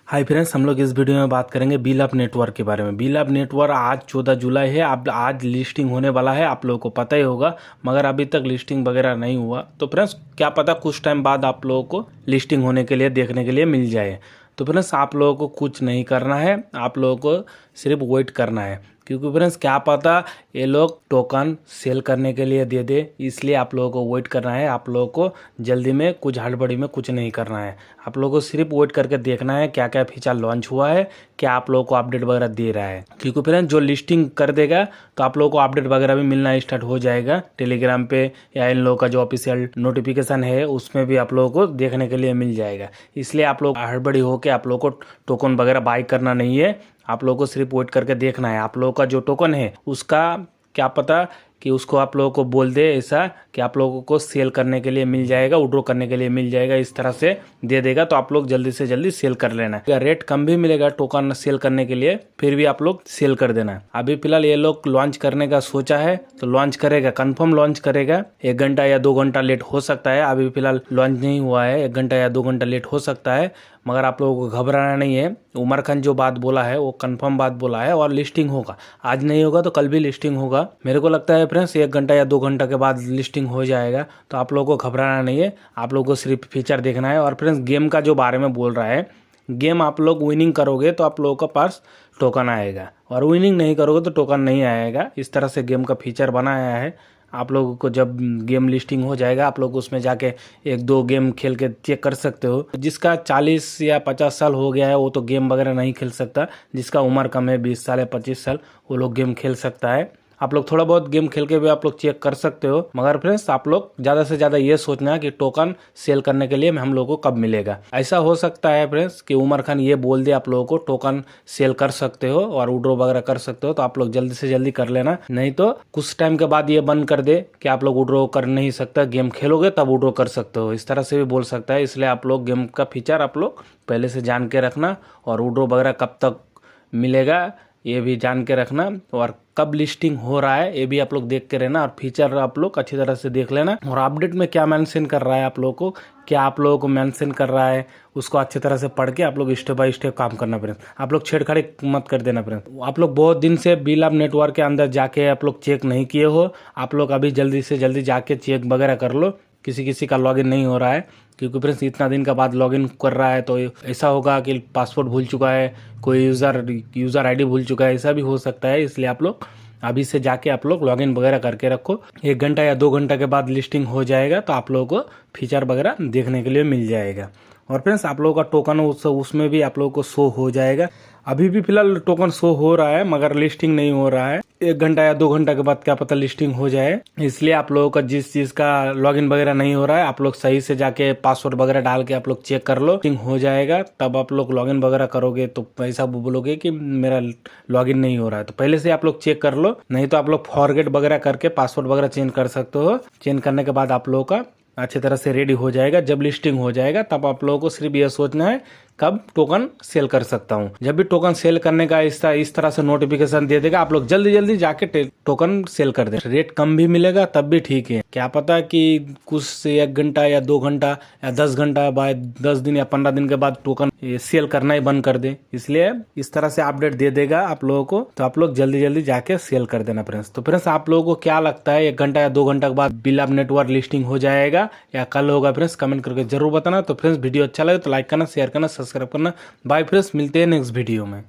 Hi friends, हम लोग इस वीडियो में बात करेंगे बिल ऑफ नेटवर्क के बारे में। बिल ऑफ नेटवर्क आज 14 जुलाई है। अब आज लिस्टिंग होने वाला है, आप लोगों को पता ही होगा, मगर अभी तक लिस्टिंग वगैरह नहीं हुआ। तो फ्रेंड्स क्या पता कुछ टाइम बाद आप लोगों को लिस्टिंग होने के लिए देखने के लिए मिल जाए। तो फ्रेंड्स आप लोगों को कुछ नहीं करना है, आप लोगों को सिर्फ वेट करना है, क्योंकि फ्रेंड्स क्या पता ये लोग टोकन सेल करने के लिए दे दे, इसलिए आप लोगों को वेट करना है। आप लोगों को जल्दी में कुछ हड़बड़ी में कुछ नहीं करना है, आप लोगों को सिर्फ वेट करके देखना है क्या क्या फीचर लॉन्च हुआ है, क्या आप लोगों को अपडेट वगैरह दे रहा है। क्योंकि फ्रेंड्स जो लिस्टिंग कर देगा तो आप लोगों को अपडेट वगैरह भी मिलना स्टार्ट हो जाएगा टेलीग्राम पे, या इन लोगों का जो ऑफिशियल नोटिफिकेशन है उसमें भी आप लोगों को देखने के लिए मिल जाएगा। इसलिए आप लोग हड़बड़ी होकर आप लोगों को टोकन वगैरह बाय करना नहीं है, आप लोगों को सिर्फ वेट करके देखना है। आप लोगों का जो टोकन है उसका क्या पता कि उसको आप लोगों को बोल दे ऐसा कि आप लोगों को सेल करने के लिए मिल जाएगा, विड्रॉ करने के लिए मिल जाएगा, इस तरह से दे देगा। तो आप लोग जल्दी से जल्दी सेल कर लेना है। रेट कम भी मिलेगा टोकन सेल करने के लिए, फिर भी आप लोग सेल कर देना है। अभी फिलहाल ये लोग लॉन्च करने का सोचा है तो लॉन्च करेगा, कंफर्म लॉन्च करेगा। 1 घंटा या 2 घंटा लेट हो सकता है, अभी फिलहाल लॉन्च नहीं हुआ है, 1 घंटा या 2 घंटा लेट हो सकता है, मगर आप लोगों को घबराना नहीं है। उमर खान जो बात बोला है वो कंफर्म बात बोला है, और लिस्टिंग होगा। आज नहीं होगा तो कल भी लिस्टिंग होगा। मेरे को लगता है फ्रेंड्स 1 घंटा या 2 घंटा के बाद लिस्टिंग हो जाएगा। तो आप लोगों को घबराना नहीं है, आप लोगों को सिर्फ फीचर देखना है। और फ्रेंड्स गेम का जो बारे में बोल रहा है, गेम आप लोग विनिंग करोगे तो आप लोगों के पास टोकन आएगा, और विनिंग नहीं करोगे तो टोकन नहीं आएगा। इस तरह से गेम का फीचर बनाया है। आप लोगों को जब गेम लिस्टिंग हो जाएगा आप लोग उसमें जाके 1-2 गेम खेल के चेक कर सकते हो। जिसका 40 या 50 साल हो गया है वो तो गेम वगैरह नहीं खेल सकता, जिसका उम्र कम है 20 साल या 25 साल वो लोग गेम खेल सकता है। आप लोग थोड़ा बहुत गेम खेल के भी आप लोग चेक कर सकते हो, मगर फ्रेंड्स आप लोग ज़्यादा से ज़्यादा ये सोचना है कि टोकन सेल करने के लिए हम लोगों को कब मिलेगा। ऐसा हो सकता है फ्रेंड्स कि उमर खान ये बोल दे आप लोगों को टोकन सेल कर सकते हो और विड्रॉ वगैरह कर सकते हो, तो आप लोग जल्दी से जल्दी कर लेना। नहीं तो कुछ टाइम के बाद ये बंद कर दे कि आप लोग विड्रॉ कर नहीं सकता, गेम खेलोगे तब विड्रॉ कर सकते हो, इस तरह से भी बोल सकता है। इसलिए आप लोग गेम का फीचर आप लोग पहले से जान के रखना, और विड्रॉ वगैरह कब तक मिलेगा ये भी जान के रखना, और कब लिस्टिंग हो रहा है ये भी आप लोग देख के रहना, और फीचर आप लोग अच्छी तरह से देख लेना। और अपडेट में क्या मेंशन कर रहा है आप लोगों को, क्या आप लोगों को मेंशन कर रहा है, उसको अच्छी तरह से पढ़ के आप लोग स्टेप बाय स्टेप काम करना फ्रेंड्स। आप लोग छेड़छाड़ी मत कर देना फ्रेंड्स। आप लोग बहुत दिन से बिल ऑफ नेटवर्क के अंदर जाके आप लोग चेक नहीं किए हो, आप लोग अभी जल्दी से जल्दी जाके चेक वगैरह कर लो। किसी का लॉगिन नहीं हो रहा है, क्योंकि फ्रेंड्स इतना दिन के बाद लॉगिन कर रहा है तो ऐसा होगा कि पासवर्ड भूल चुका है, कोई यूज़र आईडी भूल चुका है, ऐसा भी हो सकता है। इसलिए आप लोग अभी से जाके आप लोग लॉगिन वगैरह करके रखो। 1 घंटा या 2 घंटा के बाद लिस्टिंग हो जाएगा तो आप लोगों को फीचर वगैरह देखने के लिए मिल जाएगा। और फ्रेंड्स आप लोगों का टोकन उसमें भी आप लोगों को शो हो जाएगा। अभी भी फिलहाल टोकन शो हो रहा है, मगर लिस्टिंग नहीं हो रहा है। 1 घंटा या 2 घंटा के बाद क्या पता लिस्टिंग हो जाए। इसलिए आप लोगों का जिस चीज का लॉगिन वगैरह नहीं हो रहा है, आप लोग सही से जाके पासवर्ड वगैरह डाल के आप लोग चेक कर लो। लिस्टिंग हो जाएगा तब आप लोग लॉगिन वगैरह करोगे तो ऐसा बोलोगे कि मेरा लॉगिन नहीं हो रहा है, तो पहले से आप लोग चेक कर लो। नहीं तो आप लोग फॉरगेट वगैरह करके पासवर्ड वगैरह चेंज कर सकते हो। चेंज करने के बाद आप लोगों का अच्छी तरह से रेडी हो जाएगा। जब लिस्टिंग हो जाएगा तब आप लोगों को सिर्फ ये सोचना है कब टोकन सेल कर सकता हूँ। जब भी टोकन सेल करने का इस तरह से नोटिफिकेशन दे देगा, आप लोग जल्दी जल्दी जाके टोकन सेल कर दे। रेट कम भी मिलेगा तब भी ठीक है, क्या पता कि कुछ से 1 घंटा या 2 घंटा या 10 घंटा बाद 10 दिन या 15 दिन के बाद टोकन सेल करना ही बंद कर दे। इसलिए इस तरह से अपडेट दे देगा आप लोगों को, तो आप लोग जल्दी जल्दी जाके सेल कर देना फ्रेंड्स। तो फ्रेंड्स आप लोगों को क्या लगता है 1 घंटा या 2 घंटा के बाद बिल ऑफ नेटवर्क लिस्टिंग हो जाएगा या कल होगा फ्रेंड्स? कमेंट करके जरूर बताना। तो फ्रेंड्स वीडियो अच्छा लगे तो लाइक करना, शेयर करना, सब्सक्राइब करना। बाय फ्रेंड्स, मिलते हैं नेक्स्ट वीडियो में।